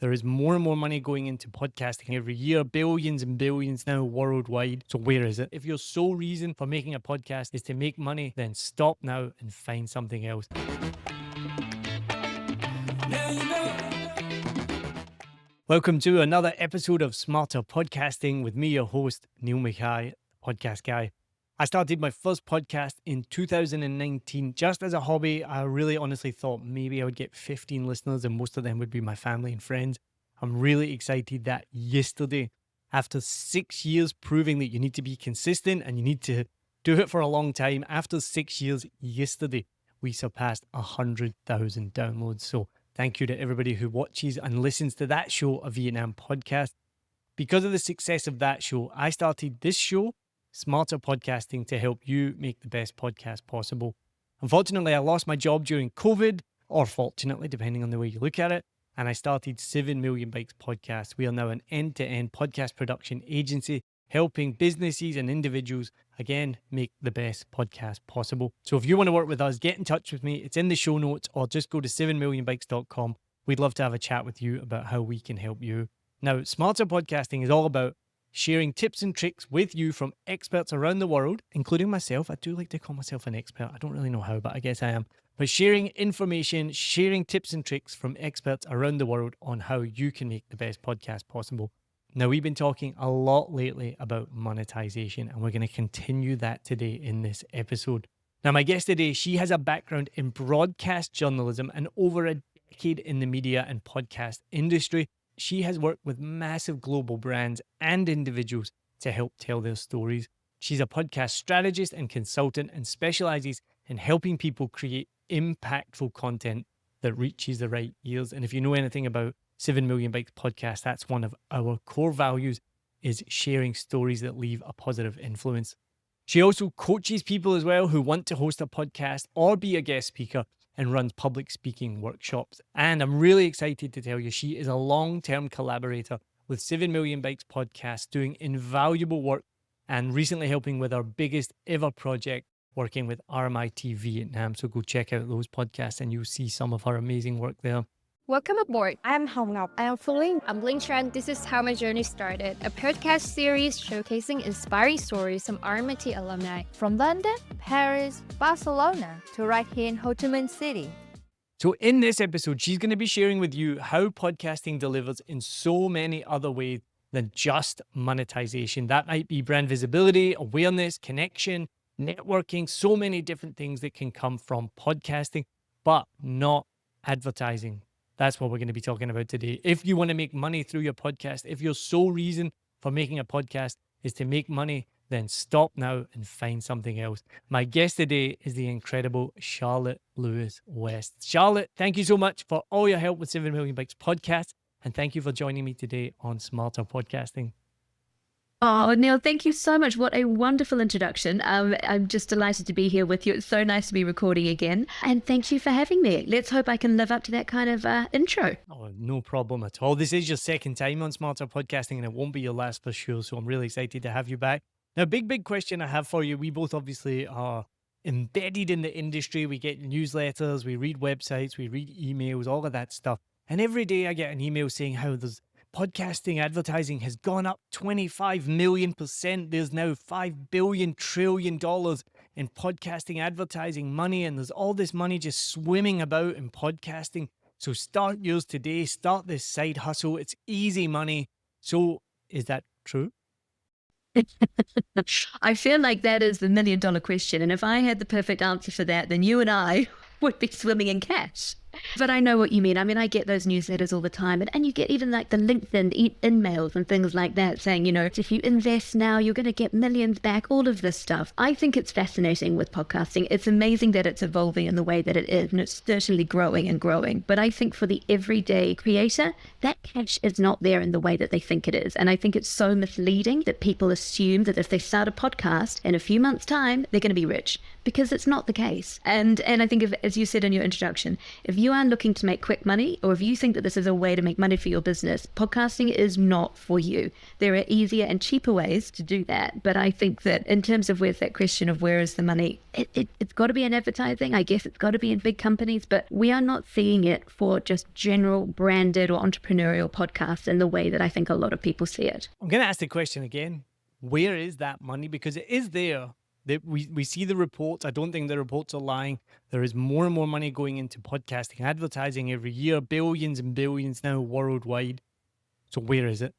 There is more and more money going into podcasting every year, billions and billions now worldwide. So where is it? If your sole reason for making a podcast is to make money, then stop now and find something else. Welcome to another episode of Smarter Podcasting with me, your host, Neil Mackay, podcast guy. I started my first podcast in 2019 just as a hobby. I really honestly thought maybe I would get 15 listeners and most of them would be my family and friends. I'm really excited that yesterday, after 6 years proving that you need to be consistent and you need to do it for a long time, after 6 years yesterday, we surpassed 100,000 downloads. So thank you to everybody who watches and listens to that show, A Vietnam Podcast. Because of the success of that show, I started this show, Smarter Podcasting, to help you make the best podcast possible. Unfortunately, I lost my job during COVID, or fortunately, depending on the way you look at it, and I started 7 Million Bikes Podcast. We are now an end-to-end podcast production agency helping businesses and individuals, again, make the best podcast possible. So if you want to work with us, get in touch with me. It's in the show notes, or just go to 7millionbikes.com. We'd love to have a chat with you about how we can help you. Now, Smarter Podcasting is all about sharing tips and tricks with you from experts around the world, including myself. I do like to call myself an expert. I don't really know how, but I guess I am. But sharing information, sharing tips and tricks from experts around the world on how you can make the best podcast possible. Now, we've been talking a lot lately about monetization, and we're going to continue that today in this episode. Now, my guest today, she has a background in broadcast journalism and over a decade in the media and podcast industry. She has worked with massive global brands and individuals to help tell their stories. She's a podcast strategist and consultant and specializes in helping people create impactful content that reaches the right ears. And if you know anything about 7 Million Bikes Podcast, that's one of our core values, is sharing stories that leave a positive influence. She also coaches people as well who want to host a podcast or be a guest speaker, and runs public speaking workshops. And I'm really excited to tell you she is a long-term collaborator with 7 Million Bikes Podcast, doing invaluable work and recently helping with our biggest ever project, working with RMIT Vietnam. So go check out those podcasts and you'll see some of her amazing work there. Welcome aboard. I'm Hồng Ngọc. I'm Phương. I'm Linh Tran. This is how my journey started. A podcast series showcasing inspiring stories from RMIT alumni. From London, Paris, Barcelona to right here in Ho Chi Minh City. So in this episode, she's going to be sharing with you how podcasting delivers in so many other ways than just monetization. That might be brand visibility, awareness, connection, networking, so many different things that can come from podcasting, but not advertising. That's what we're going to be talking about today. If you want to make money through your podcast, if your sole reason for making a podcast is to make money, then stop now and find something else. My guest today is the incredible Charlotte Lewis West. Charlotte, thank you so much for all your help with 7 Million Bikes Podcast. And thank you for joining me today on Smarter Podcasting. Oh, Neil, thank you so much. What a wonderful introduction. I'm just delighted to be here with you. It's so nice to be recording again. And thank you for having me. Let's hope I can live up to that kind of intro. Oh, no problem at all. This is your second time on Smarter Podcasting and it won't be your last for sure. So I'm really excited to have you back. Now, big question I have for you. We both obviously are embedded in the industry. We get newsletters, we read websites, we read emails, all of that stuff. And every day I get an email saying how there's podcasting advertising has gone up 25 million%. There's now $5 billion trillion in podcasting advertising money, and there's all this money just swimming about in podcasting. So start yours today. Start this side hustle. It's easy money. So is that true? I feel like that is the $1 million question. And if I had the perfect answer for that, then you and I would be swimming in cash. But I know what you mean. I mean, I get those newsletters all the time. And you get even like the LinkedIn emails and things like that saying, you know, if you invest now, you're going to get millions back, all of this stuff. I think it's fascinating with podcasting. It's amazing that it's evolving in the way that it is. And it's certainly growing and growing. But I think for the everyday creator, that cash is not there in the way that they think it is. And I think it's so misleading that people assume that if they start a podcast in a few months' time, they're going to be rich, because it's not the case. And I think, as you said in your introduction, if you are looking to make quick money, or if you think that this is a way to make money for your business, podcasting is not for you. There are easier and cheaper ways to do that. But I think that in terms of where's that question of where is the money, it's got to be in advertising. I guess it's got to be in big companies, but we are not seeing it for just general branded or entrepreneurial podcasts in the way that I think a lot of people see it. I'm going to ask the question again. Where is that money? Because it is there. We see the reports. I don't think the reports are lying. There is more and more money going into podcasting, advertising every year, billions and billions now worldwide. So where is it?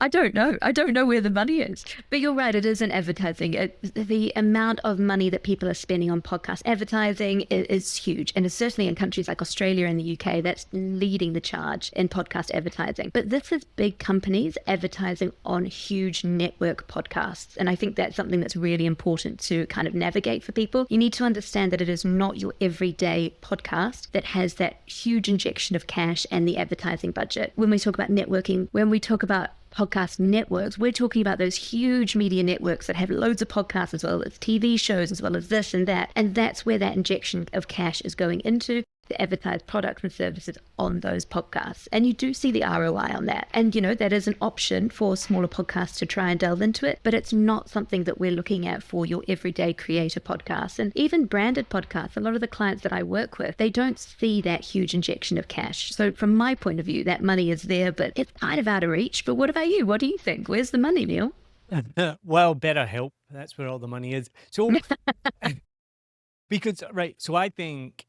I don't know. I don't know where the money is. But you're right, it is in advertising. The amount of money that people are spending on podcast advertising is huge. And it's certainly in countries like Australia and the UK, that's leading the charge in podcast advertising. But this is big companies advertising on huge network podcasts. And I think that's something that's really important to kind of navigate for people. You need to understand that it is not your everyday podcast that has that huge injection of cash and the advertising budget. When we talk about networking, when we talk about podcast networks, we're talking about those huge media networks that have loads of podcasts as well as TV shows, as well as this and that. And that's where that injection of cash is going into, to advertise products and services on those podcasts. And you do see the ROI on that. And, you know, that is an option for smaller podcasts to try and delve into it, but it's not something that we're looking at for your everyday creator podcasts. And even branded podcasts, a lot of the clients that I work with, they don't see that huge injection of cash. So from my point of view, that money is there, but it's kind of out of reach. But what about you? What do you think? Where's the money, Neil? Well, BetterHelp. That's where all the money is. So, because, right, so I think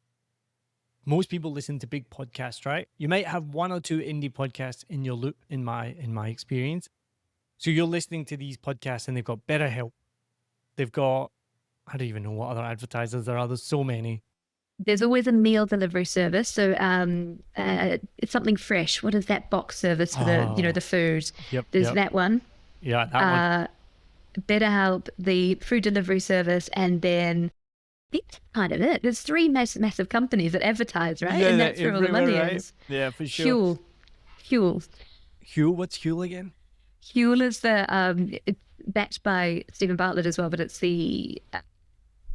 most people listen to big podcasts, right? You might have one or two indie podcasts in your loop, in my experience. So you're listening to these podcasts and they've got BetterHelp. They've got, I don't even know what other advertisers there are. There's so many. There's always a meal delivery service. So it's something fresh. What is that box service for the food? Yep. There's that one. Yeah, that one. BetterHelp, the food delivery service, and then that's kind of it. There's three massive companies that advertise, right? Yeah, and that's where all the money right? is. Yeah, for sure. Huel. What's Huel again? Huel is it's backed by Stephen Bartlett as well, but it's the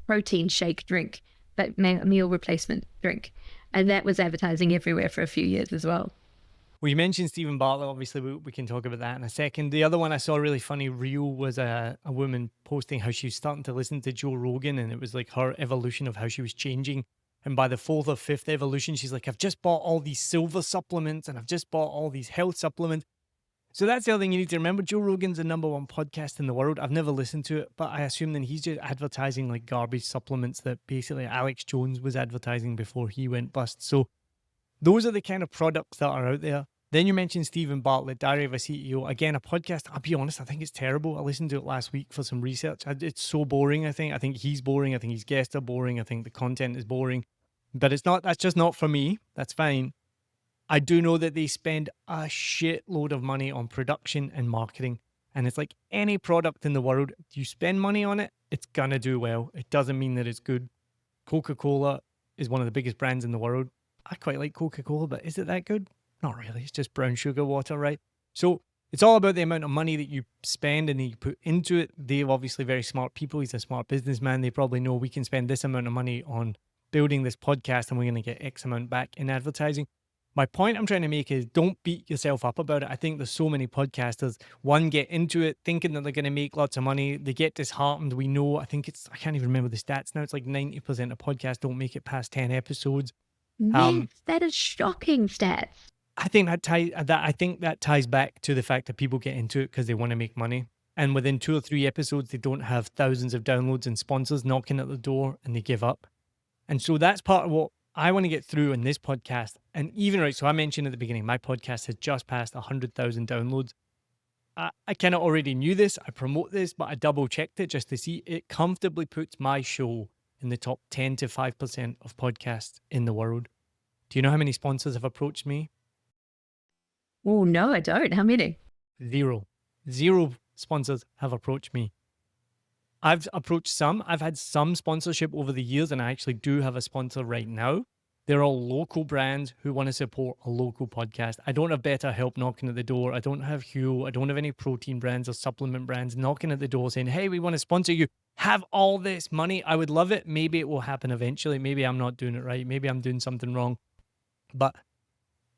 protein shake drink, but meal replacement drink. And that was advertising everywhere for a few years as well. Well, you mentioned Stephen Bartlett. Obviously, we can talk about that in a second. The other one I saw really funny reel was a woman posting how she was starting to listen to Joe Rogan, and it was like her evolution of how she was changing. And by the fourth or fifth evolution, she's like, I've just bought all these silver supplements and I've just bought all these health supplements. So that's the other thing you need to remember. Joe Rogan's the #1 podcast in the world. I've never listened to it, but I assume then he's just advertising like garbage supplements that basically Alex Jones was advertising before he went bust. So those are the kind of products that are out there. Then you mentioned Stephen Bartlett, Diary of a CEO. Again, a podcast, I'll be honest, I think it's terrible. I listened to it last week for some research. It's so boring, I think. I think he's boring. I think his guests are boring. I think the content is boring. But that's just not for me. That's fine. I do know that they spend a shitload of money on production and marketing. And it's like any product in the world, if you spend money on it, it's going to do well. It doesn't mean that it's good. Coca-Cola is one of the biggest brands in the world. I quite like Coca-Cola, but is it that good? Not really. It's just brown sugar water, right? So it's all about the amount of money that you spend and that you put into it. They're obviously very smart people. He's a smart businessman. They probably know we can spend this amount of money on building this podcast and we're going to get X amount back in advertising. My point I'm trying to make is don't beat yourself up about it. I think there's so many podcasters, one, get into it thinking that they're going to make lots of money. They get disheartened. We know, I can't even remember the stats now. It's like 90% of podcasts don't make it past 10 episodes. Yes, that is shocking stats. I think that ties back to the fact that people get into it because they want to make money. And within 2 or 3 episodes, they don't have thousands of downloads and sponsors knocking at the door and they give up. And so that's part of what I want to get through in this podcast. And even right, so I mentioned at the beginning, my podcast has just passed 100,000 downloads. I kind of already knew this. I promote this, but I double checked it just to see it comfortably puts my show in the top 10 to 5% of podcasts in the world. Do you know how many sponsors have approached me? Oh, no, I don't. How many? 0 sponsors have approached me. I've approached some. I've had some sponsorship over the years, and I actually do have a sponsor right now. They're all local brands who want to support a local podcast. I don't have Better Help knocking at the door. I don't have Huel. I don't have any protein brands or supplement brands knocking at the door saying, hey, we want to sponsor you. Have all this money. I would love it. Maybe it will happen eventually. Maybe I'm not doing it right. Maybe I'm doing something wrong. But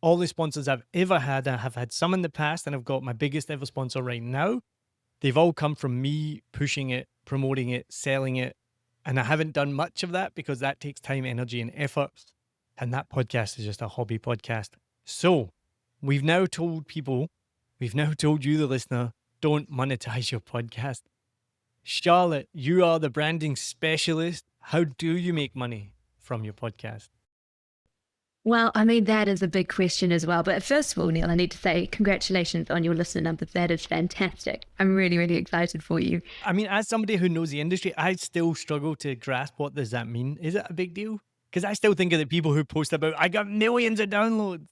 all the sponsors I've ever had, I have had some in the past, and I've got my biggest ever sponsor right now. They've all come from me pushing it, promoting it, selling it. And I haven't done much of that because that takes time, energy, and effort. And that podcast is just a hobby podcast. So we've now told people, we've now told you, the listener, don't monetize your podcast. Charlotte, you are the branding specialist. How do you make money from your podcast? Well, I mean, that is a big question as well. But first of all, Neil, I need to say congratulations on your listener numbers. That is fantastic. I'm really, really excited for you. I mean, as somebody who knows the industry, I still struggle to grasp what does that mean. Is it a big deal? Because I still think of the people who post about, I got millions of downloads.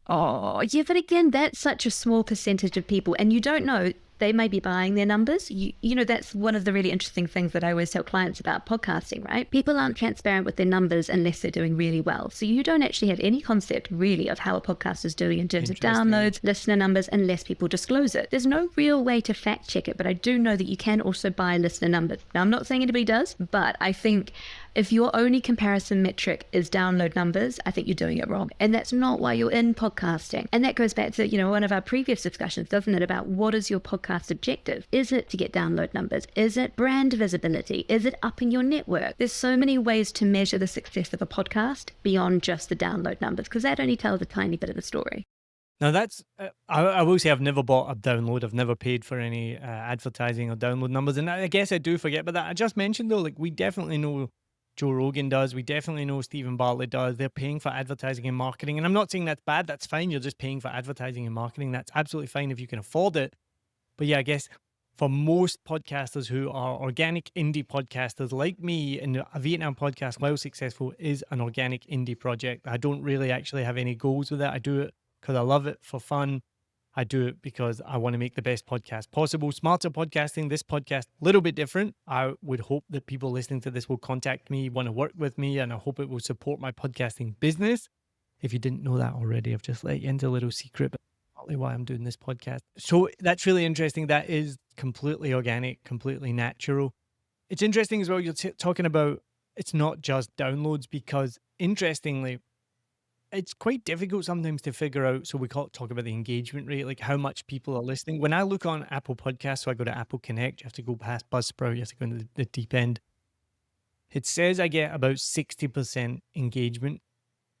Oh, yeah, but again, that's such a small percentage of people. And you don't know, they may be buying their numbers. You know, that's one of the really interesting things that I always tell clients about podcasting, right? People aren't transparent with their numbers unless they're doing really well. So you don't actually have any concept really of how a podcast is doing in terms of downloads, listener numbers, unless people disclose it. There's no real way to fact check it, but I do know that you can also buy listener numbers. Now, I'm not saying anybody does, but I think if your only comparison metric is download numbers, I think you're doing it wrong. And that's not why you're in podcasting. And that goes back to, you know, one of our previous discussions, doesn't it, about what is your podcast objective? Is it to get download numbers? Is it brand visibility? Is it upping your network? There's so many ways to measure the success of a podcast beyond just the download numbers, because that only tells a tiny bit of the story. Now that's, I will say I've never bought a download. I've never paid for any advertising or download numbers. And I guess I do forget about that. I just mentioned though, like we definitely know Joe Rogan does. We definitely know Stephen Bartlett does. They're paying for advertising and marketing. And I'm not saying that's bad. That's fine. You're just paying for advertising and marketing. That's absolutely fine if you can afford it. But yeah, I guess for most podcasters who are organic indie podcasters like me, and a Vietnam podcast, while successful, is an organic indie project. I don't really actually have any goals with it. I do it because I love it for fun. I do it because I want to make the best podcast possible. Smarter Podcasting, this podcast, a little bit different. I would hope that people listening to this will contact me, want to work with me, and I hope it will support my podcasting business. If you didn't know that already, I've just let you into a little secret, but partly why I'm doing this podcast. So that's really interesting. That is completely organic, completely natural. It's interesting as well, you're talking about it's not just downloads, because interestingly, it's quite difficult sometimes to figure out. So we talk about the engagement rate, like how much people are listening. When I look on Apple Podcasts, so I go to Apple Connect, you have to go past Buzzsprout, you have to go into the deep end. It says I get about 60% engagement,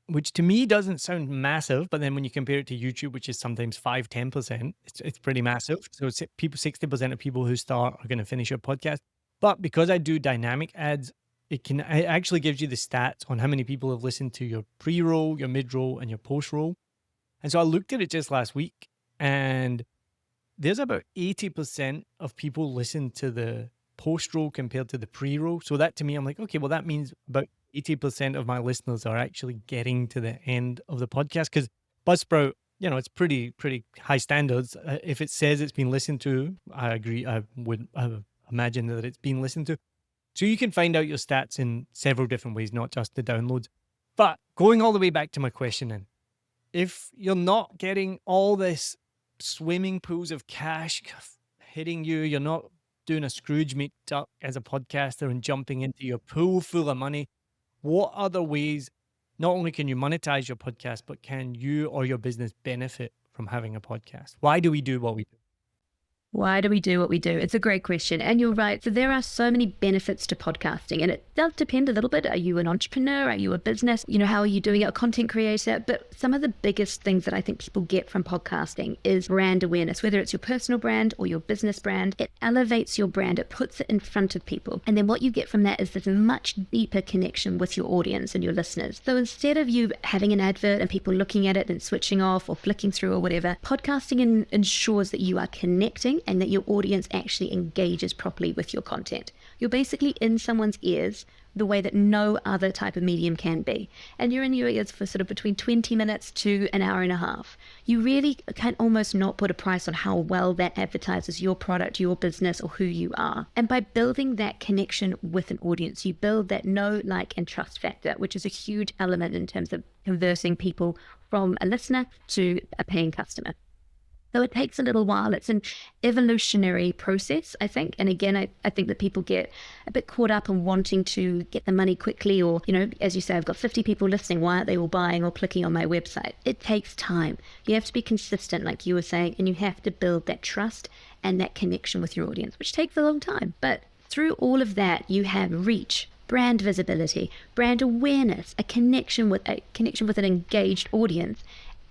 which to me doesn't sound massive. But then when you compare it to YouTube, which is sometimes 5-10%, it's pretty massive. So it's 60% of people who start are going to finish your podcast. But because I do dynamic ads, it actually gives you the stats on how many people have listened to your pre-roll, your mid-roll, and your post-roll. And so I looked at it just last week, and there's about 80% of people listen to the post-roll compared to the pre-roll. So that to me, I'm like, okay, well, that means about 80% of my listeners are actually getting to the end of the podcast, because Buzzsprout, you know, it's pretty high standards. If it says it's been listened to, I agree. I would imagine that it's been listened to. So you can find out your stats in several different ways, not just the downloads. But going all the way back to my question then, if you're not getting all this swimming pools of cash hitting you, you're not doing a Scrooge meetup as a podcaster and jumping into your pool full of money, what other ways, not only can you monetize your podcast, but can you or your business benefit from having a podcast? Why do we do what we do? Why do we do what we do? It's a great question. And you're right. So there are so many benefits to podcasting, and it does depend a little bit. Are you an entrepreneur? Are you a business? You know, how are you doing it? A content creator? But some of the biggest things that I think people get from podcasting is brand awareness, whether it's your personal brand or your business brand. It elevates your brand. It puts it in front of people. And then what you get from that is this much deeper connection with your audience and your listeners. So instead of you having an advert and people looking at it and switching off or flicking through or whatever, podcasting ensures that you are connecting and that your audience actually engages properly with your content. You're basically in someone's ears the way that no other type of medium can be. And you're in your ears for sort of between 20 minutes to an hour and a half. You really can almost not put a price on how well that advertises your product, your business, or who you are. And by building that connection with an audience, you build that know, like, and trust factor, which is a huge element in terms of converting people from a listener to a paying customer. So it takes a little while. It's an evolutionary process, I think. And again, I think that people get a bit caught up in wanting to get the money quickly, or, as you say, I've got 50 people listening. Why aren't they all buying or clicking on my website? It takes time. You have to be consistent, like you were saying, and you have to build that trust and that connection with your audience, which takes a long time. But through all of that, you have reach, brand visibility, brand awareness, a connection with an engaged audience,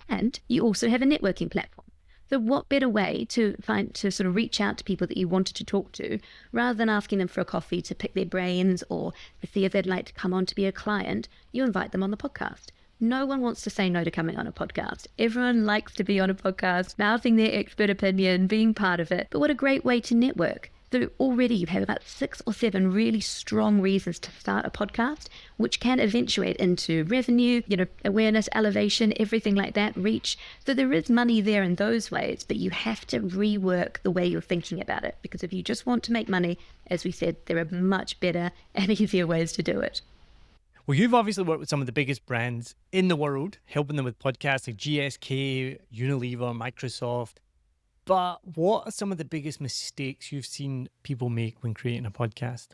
and you also have a networking platform. So what better way to sort of reach out to people that you wanted to talk to, rather than asking them for a coffee to pick their brains or to see if they'd like to come on to be a client? You invite them on the podcast. No one wants to say no to coming on a podcast. Everyone likes to be on a podcast, mouthing their expert opinion, being part of it. But what a great way to network. So already you have about 6 or 7 really strong reasons to start a podcast, which can eventuate into revenue, awareness, elevation, everything like that, reach. So there is money there in those ways, but you have to rework the way you're thinking about it. Because if you just want to make money, as we said, there are much better and easier ways to do it. Well, you've obviously worked with some of the biggest brands in the world, helping them with podcasts like GSK, Unilever, Microsoft. But what are some of the biggest mistakes you've seen people make when creating a podcast?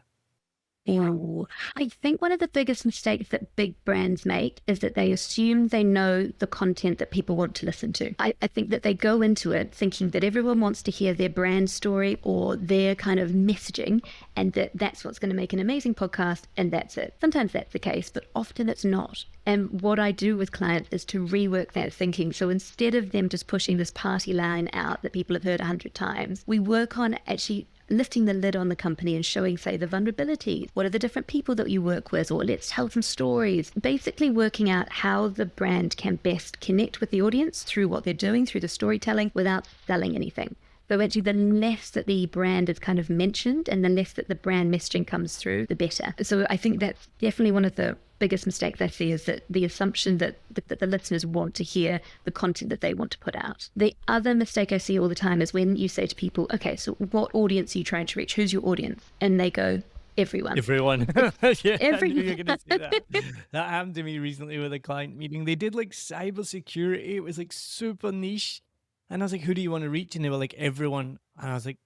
Oh, I think one of the biggest mistakes that big brands make is that they assume they know the content that people want to listen to. I think that they go into it thinking that everyone wants to hear their brand story or their kind of messaging, and that's what's going to make an amazing podcast, and that's it. Sometimes that's the case, but often it's not. And what I do with clients is to rework that thinking. So instead of them just pushing this party line out that people have heard 100 times, we work on actually lifting the lid on the company and showing, say, the vulnerabilities. What are the different people that you work with? Or let's tell some stories. Basically working out how the brand can best connect with the audience through what they're doing, through the storytelling, without selling anything. So actually, the less that the brand is kind of mentioned and the less that the brand messaging comes through, the better. So I think that's definitely one of the biggest mistakes I see, is that the assumption that the listeners want to hear the content that they want to put out. The other mistake I see all the time is when you say to people, okay, so what audience are you trying to reach? Who's your audience? And they go, everyone. Everyone. Yeah, I knew you were Everyone. going to say that. That happened to me recently with a client meeting. They did like cybersecurity. It was like super niche. And I was like, who do you want to reach? And they were like, everyone. And I was like,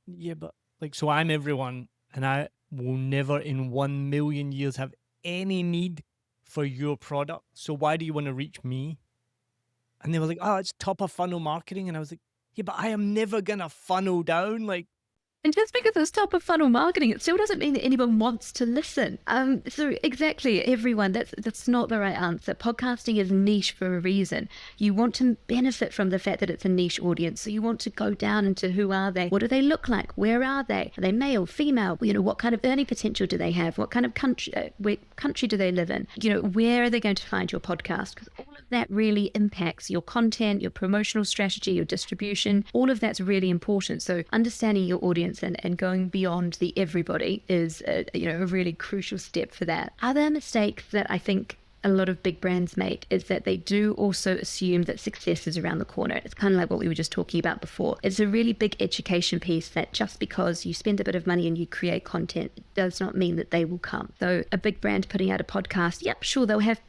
yeah, but like, so I'm everyone. And I will never in 1 million years have any need for your product. So why do you want to reach me? And they were like, oh, it's top of funnel marketing. And I was like, yeah, but I am never going to funnel down. Like, And just because it's top of funnel marketing, it still doesn't mean that anyone wants to listen. So exactly, everyone, that's not the right answer. Podcasting is niche for a reason. You want to benefit from the fact that it's a niche audience. So you want to go down into who are they? What do they look like? Where are they? Are they male, female? What kind of earning potential do they have? What kind of country do they live in? Where are they going to find your podcast? Because all of that really impacts your content, your promotional strategy, your distribution. All of that's really important. So understanding your audience and going beyond the everybody is a really crucial step for that. Other mistakes that I think a lot of big brands make is that they do also assume that success is around the corner. It's kind of like what we were just talking about before. It's a really big education piece that just because you spend a bit of money and you create content does not mean that they will come. So a big brand putting out a podcast, yep, sure, they'll have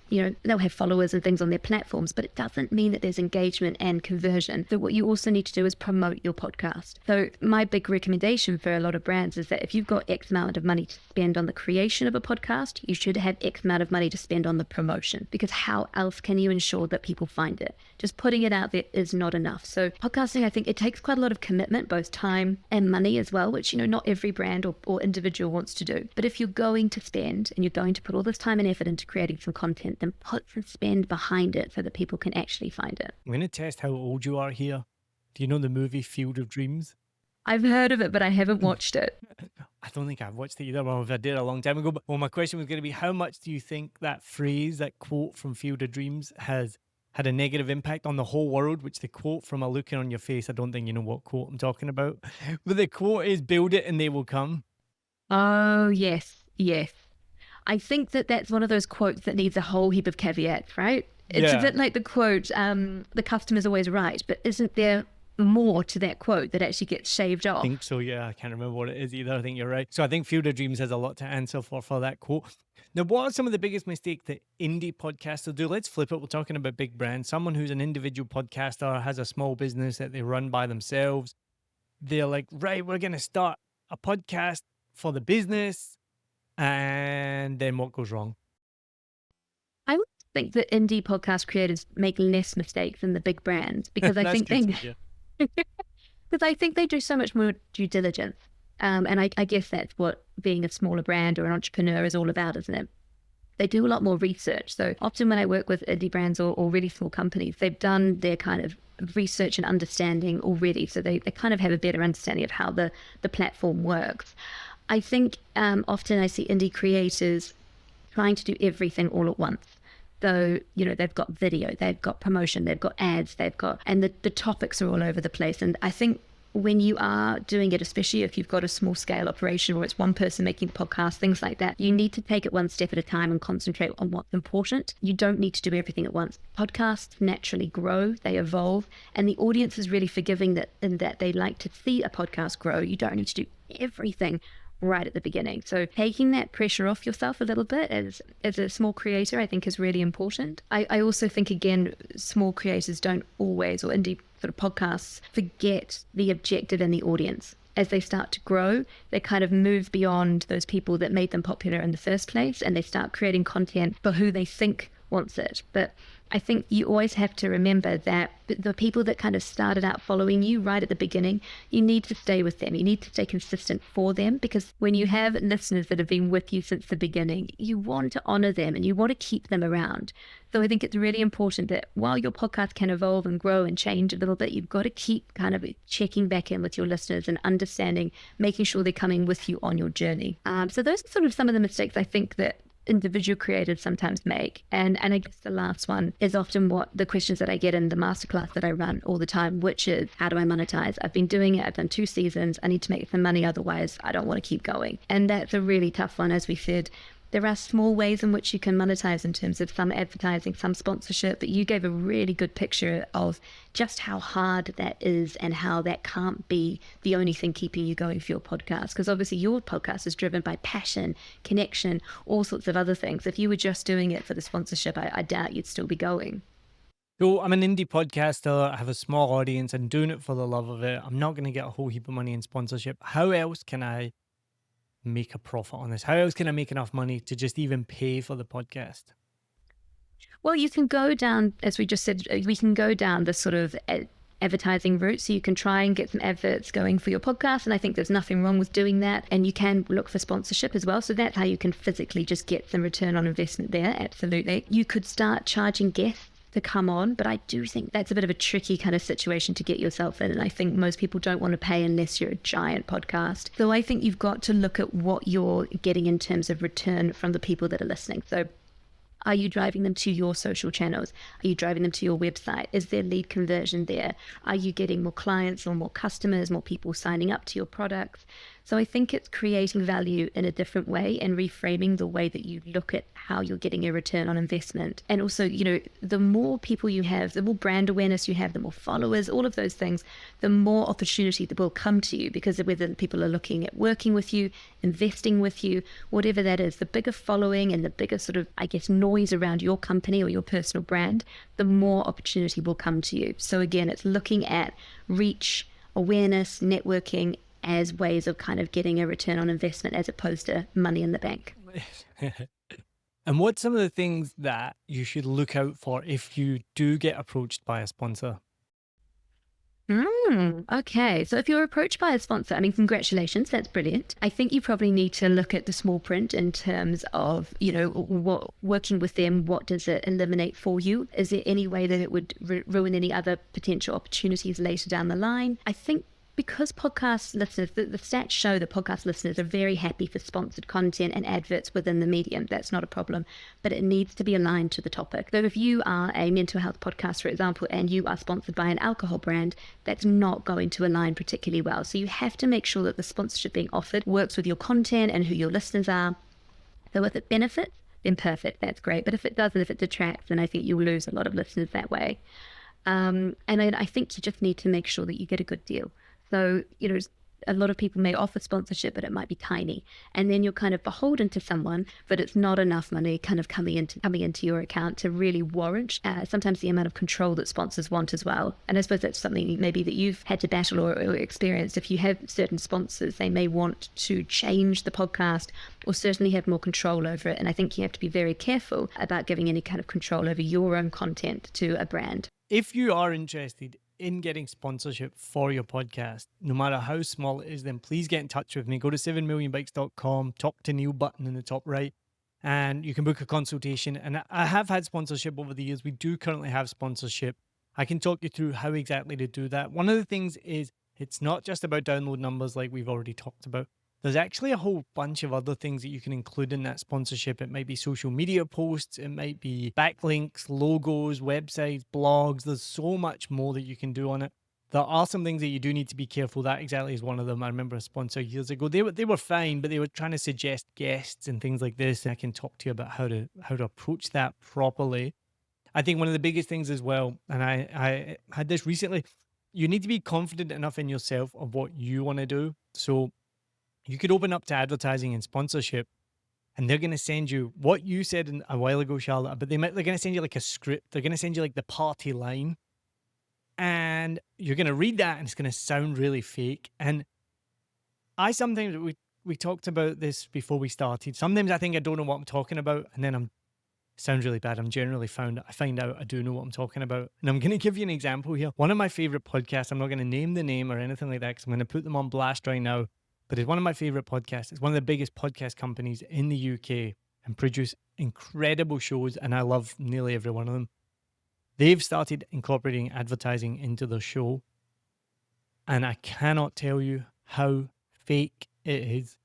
followers and things on their platforms, but it doesn't mean that there's engagement and conversion. So what you also need to do is promote your podcast. So my big recommendation for a lot of brands is that if you've got X amount of money to spend on the creation of a podcast, you should have X amount of money to spend on the promotion, because how else can you ensure that people find it? Just putting it out there is not enough. So podcasting, I think it takes quite a lot of commitment, both time and money as well, which, not every brand or individual wants to do. But if you're going to spend and you're going to put all this time and effort into creating some content, then put some spend behind it so that people can actually find it. I'm going to test how old you are here. Do you know the movie Field of Dreams? I've heard of it, but I haven't watched it. I don't think I've watched it either. Well, if I did a long time ago. But my question was going to be, how much do you think that phrase, that quote from Field of Dreams has had a negative impact on the whole world? Which the quote, from a looking on your face, I don't think you know what quote I'm talking about. But the quote is, build it and they will come. Oh, yes. I think that that's one of those quotes that needs a whole heap of caveats, right? It's a bit like the quote, the customer's always right, but isn't there more to that quote that actually gets shaved off? I think so, yeah. I can't remember what it is either. I think you're right. So I think Field of Dreams has a lot to answer for that quote. Now, what are some of the biggest mistakes that indie podcasters do? Let's flip it. We're talking about big brands. Someone who's an individual podcaster, has a small business that they run by themselves. They're like, right, we're going to start a podcast for the business. And then what goes wrong? I would think that indie podcast creators make less mistakes than the big brands because I think because I think they do so much more due diligence. And I guess that's what being a smaller brand or an entrepreneur is all about, isn't it? They do a lot more research. So often when I work with indie brands or really small companies, they've done their kind of research and understanding already. So they kind of have a better understanding of how the platform works. I think often I see indie creators trying to do everything all at once. So, they've got video, they've got promotion, they've got ads, and the topics are all over the place. And I think when you are doing it, especially if you've got a small scale operation or it's one person making the podcast, things like that, you need to take it one step at a time and concentrate on what's important. You don't need to do everything at once. Podcasts naturally grow, they evolve, and the audience is really forgiving in that they like to see a podcast grow. You don't need to do everything right at the beginning. So taking that pressure off yourself a little bit as a small creator, I think is really important. I also think, again, small creators don't always, or indie sort of podcasts, forget the objective and the audience. As they start to grow, they kind of move beyond those people that made them popular in the first place, and they start creating content for who they think wants it. But I think you always have to remember that the people that kind of started out following you right at the beginning, you need to stay with them. You need to stay consistent for them, because when you have listeners that have been with you since the beginning, you want to honor them and you want to keep them around. So I think it's really important that while your podcast can evolve and grow and change a little bit, you've got to keep kind of checking back in with your listeners and understanding, making sure they're coming with you on your journey. So those are sort of some of the mistakes I think that individual creators sometimes make. And I guess the last one is often what the questions that I get in the masterclass that I run all the time, which is, how do I monetize? I've been doing it. I've done 2 seasons. I need to make some money. Otherwise, I don't want to keep going. And that's a really tough one. As we said, there are small ways in which you can monetize in terms of some advertising, some sponsorship, but you gave a really good picture of just how hard that is and how that can't be the only thing keeping you going for your podcast. Because obviously your podcast is driven by passion, connection, all sorts of other things. If you were just doing it for the sponsorship, I doubt you'd still be going. So I'm an indie podcaster. I have a small audience. I'm doing it for the love of it. I'm not going to get a whole heap of money in sponsorship. How else can I make a profit on this? How else can I make enough money to just even pay for the podcast? Well, you can go down, as we just said, we can go down the sort of advertising route. So you can try and get some adverts going for your podcast. And I think there's nothing wrong with doing that. And you can look for sponsorship as well. So that's how you can physically just get some return on investment there. Absolutely. You could start charging guests to come on, but I do think that's a bit of a tricky kind of situation to get yourself in. And I think most people don't want to pay unless you're a giant podcast. So I think you've got to look at what you're getting in terms of return from the people that are listening. So are you driving them to your social channels? Are you driving them to your website? Is there lead conversion there? Are you getting more clients or more customers, more people signing up to your products? So I think it's creating value in a different way and reframing the way that you look at how you're getting a return on investment. And also, the more people you have, the more brand awareness you have, the more followers, all of those things, the more opportunity that will come to you, because whether people are looking at working with you, investing with you, whatever that is, the bigger following and the bigger sort of, I guess, noise around your company or your personal brand, the more opportunity will come to you. So again, it's looking at reach, awareness, networking, as ways of kind of getting a return on investment as opposed to money in the bank. And what's some of the things that you should look out for if you do get approached by a sponsor? Okay, so if you're approached by a sponsor, congratulations, that's brilliant. I think you probably need to look at the small print in terms of, what working with them, what does it eliminate for you? Is there any way that it would ruin any other potential opportunities later down the line? I think because podcast listeners, the stats show that podcast listeners are very happy for sponsored content and adverts within the medium. That's not a problem, but it needs to be aligned to the topic. So if you are a mental health podcast, for example, and you are sponsored by an alcohol brand, that's not going to align particularly well. So you have to make sure that the sponsorship being offered works with your content and who your listeners are. So if it benefits, then perfect, that's great. But if it doesn't, if it detracts, then I think you'll lose a lot of listeners that way. And I think you just need to make sure that you get a good deal. So, a lot of people may offer sponsorship, but it might be tiny. And then you're kind of beholden to someone, but it's not enough money kind of coming into your account to really warrant sometimes the amount of control that sponsors want as well. And I suppose that's something maybe that you've had to battle or experienced. If you have certain sponsors, they may want to change the podcast or certainly have more control over it. And I think you have to be very careful about giving any kind of control over your own content to a brand. If you are interested in getting sponsorship for your podcast, no matter how small it is, then please get in touch with me. Go to 7millionbikes.com, talk to Neil button in the top right, and you can book a consultation. And I have had sponsorship over the years. We do currently have sponsorship. I can talk you through how exactly to do that. One of the things is it's not just about download numbers like we've already talked about. There's actually a whole bunch of other things that you can include in that sponsorship. It might be social media posts, it might be backlinks, logos, websites, blogs. There's so much more that you can do on it. There are some things that you do need to be careful. That exactly is one of them. I remember a sponsor years ago. They were fine, but they were trying to suggest guests and things like this. And I can talk to you about how to approach that properly. I think one of the biggest things as well, and I had this recently, you need to be confident enough in yourself of what you want to do. So you could open up to advertising and sponsorship, and they're going to send you what you said a while ago, Charlotte, but they're going to send you like a script. They're going to send you like the party line, and you're going to read that, and it's going to sound really fake. And I sometimes, we talked about this before we started. Sometimes I think I don't know what I'm talking about, and then sounds really bad. I find out I do know what I'm talking about. And I'm going to give you an example here. One of my favorite podcasts, I'm not going to name the name or anything like that because I'm going to put them on blast right now. But it's one of my favorite podcasts. It's one of the biggest podcast companies in the UK and produce incredible shows. And I love nearly every one of them. They've started incorporating advertising into their show. And I cannot tell you how fake it is.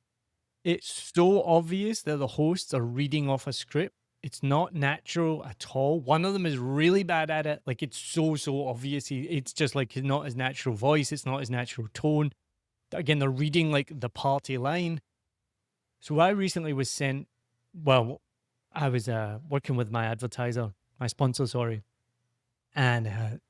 It's so obvious that the hosts are reading off a script. It's not natural at all. One of them is really bad at it. Like it's so obvious. It's just like not his natural voice. It's not his natural tone. Again, they're reading like the party line. So I recently was sent, well, I was working with my advertiser, my sponsor, sorry. And,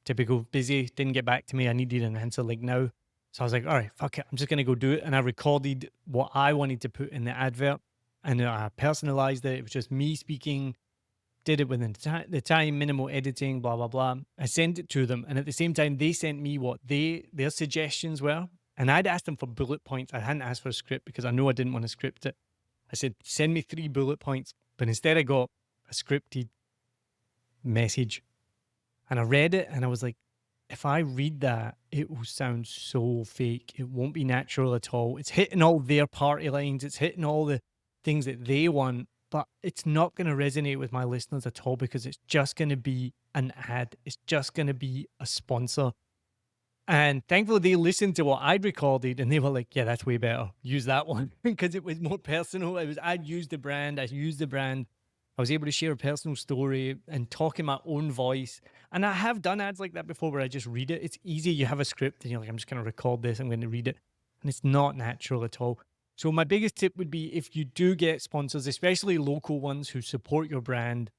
typical busy, didn't get back to me. I needed an answer like now. So I was like, all right, fuck it. I'm just going to go do it. And I recorded what I wanted to put in the advert and I personalized it. It was just me speaking, did it within the time, minimal editing, blah, blah, blah. I sent it to them. And at the same time, they sent me what their suggestions were. And I'd asked them for bullet points. I hadn't asked for a script because I know I didn't want to script it. I said, send me 3 bullet points. But instead I got a scripted message. And I read it and I was like, if I read that, it will sound so fake. It won't be natural at all. It's hitting all their party lines. It's hitting all the things that they want. But it's not going to resonate with my listeners at all because it's just going to be an ad. It's just going to be a sponsor. And thankfully, they listened to what I'd recorded and they were like, yeah, that's way better. Use that one because it was more personal. I'd used the brand. I was able to share a personal story and talk in my own voice. And I have done ads like that before where I just read it. It's easy. You have a script and you're like, I'm just going to record this. I'm going to read it. And it's not natural at all. So my biggest tip would be if you do get sponsors, especially local ones who support your brand,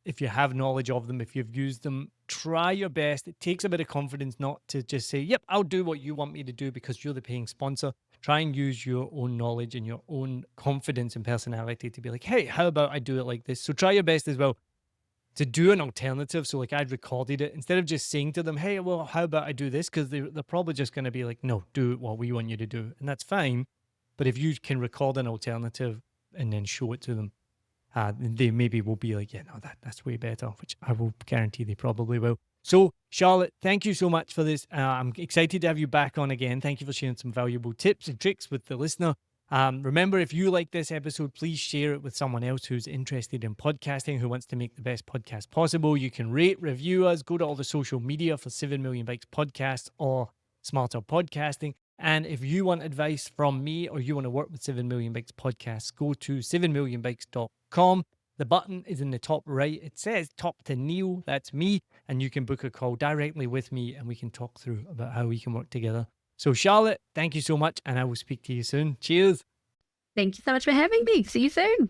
if you have knowledge of them, if you've used them, try your best. It takes a bit of confidence not to just say, yep, I'll do what you want me to do because you're the paying sponsor. Try and use your own knowledge and your own confidence and personality to be like, hey, how about I do it like this? So try your best as well to do an alternative. So like I'd recorded it instead of just saying to them, hey, well, how about I do this? Because they're probably just going to be like, no, do what we want you to do. And that's fine. But if you can record an alternative and then show it to them, they maybe will be like, yeah, no, that's way better, which I will guarantee they probably will. So, Charlotte, thank you so much for this. I'm excited to have you back on again. Thank you for sharing some valuable tips and tricks with the listener. Remember, if you like this episode, please share it with someone else who's interested in podcasting, who wants to make the best podcast possible. You can rate, review us, go to all the social media for 7 Million Bikes Podcast or Smarter Podcasting. And if you want advice from me or you want to work with 7 Million Bikes Podcasts, go to 7millionbikes.com. The button is in the top right. It says talk to Neil. That's me. And you can book a call directly with me and we can talk through about how we can work together. So Charlotte, thank you so much. And I will speak to you soon. Cheers. Thank you so much for having me. See you soon.